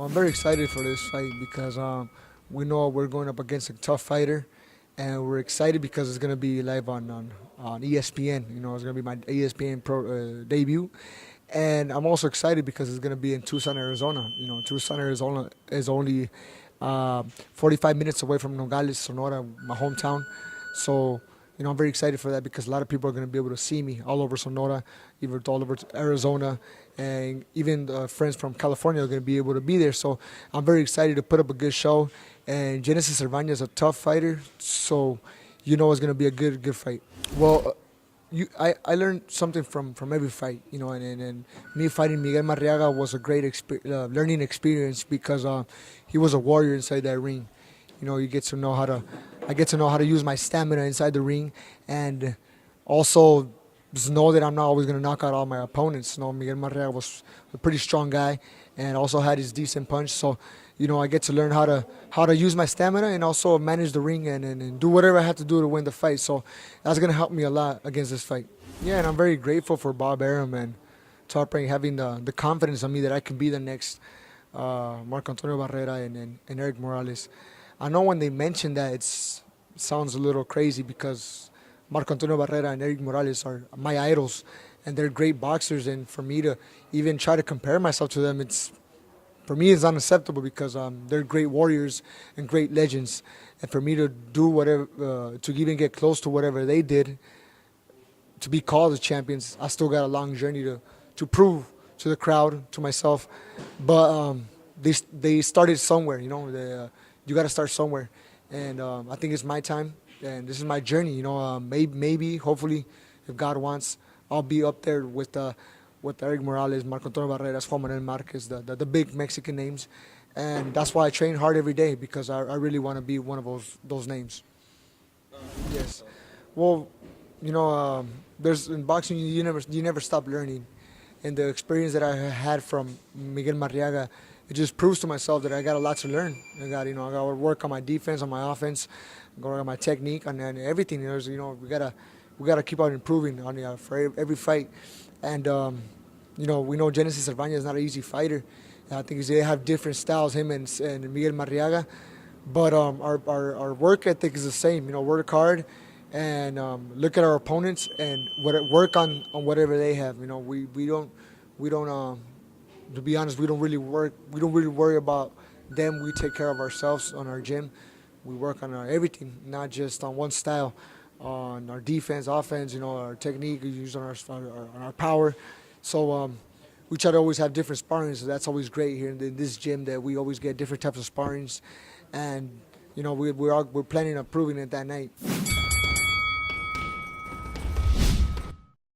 Well, I'm very excited for this fight because we know we're going up against a tough fighter, and we're excited because it's going to be live on ESPN. You know, it's going to be my ESPN debut, and I'm also excited because it's going to be in Tucson, Arizona. You know, Tucson, Arizona is only 45 minutes away from Nogales, Sonora, my hometown. So, you know, I'm very excited for that because a lot of people are going to be able to see me all over Sonora, even all over Arizona, and even friends from California are going to be able to be there. So I'm very excited to put up a good show. And Genesis Cervania is a tough fighter, so you know it's going to be a good fight. Well, I learned something from every fight, you know, and me fighting Miguel Marriaga was a great learning experience because he was a warrior inside that ring. You know, I get to know how to use my stamina inside the ring, and also just know that I'm not always going to knock out all my opponents. You know, Miguel Marriaga was a pretty strong guy, and also had his decent punch. So, you know, I get to learn how to use my stamina and also manage the ring and do whatever I have to do to win the fight. So that's going to help me a lot against this fight. Yeah, and I'm very grateful for Bob Arum and Top Rank having the confidence in me that I can be the next Marco Antonio Barrera and Eric Morales. I know when they mention that it sounds a little crazy because Marco Antonio Barrera and Eric Morales are my idols, and they're great boxers. And for me to even try to compare myself to them, for me it's unacceptable because they're great warriors and great legends. And for me to do whatever, to even get close to whatever they did, to be called the champions, I still got a long journey to prove to the crowd, to myself. But they started somewhere, you know. You got to start somewhere, and I think it's my time, and this is my journey. You know, maybe, hopefully, if God wants, I'll be up there with Eric Morales, Marco Antonio Barreras, Juan Manuel Marquez, the big Mexican names, and that's why I train hard every day because I really want to be one of those names. Yes. Well, you know, there's in boxing you never stop learning, and the experience that I had from Miguel Marriaga, it just proves to myself that I got a lot to learn. I got to work on my defense, on my offense, work on my technique, and everything. We gotta keep on improving for every fight, and we know Genesis Cervania is not an easy fighter. I think they have different styles, him and Miguel Marriaga, but our work ethic is the same. You know, work hard and look at our opponents and work on whatever they have. You know, we don't. To be honest, we don't really worry about them. We take care of ourselves on our gym. We work on everything, not just on one style, on our defense, offense. You know, our technique, we use on our power. So we try to always have different sparrings. So that's always great here in this gym that we always get different types of sparrings, and you know we're planning on proving it that night.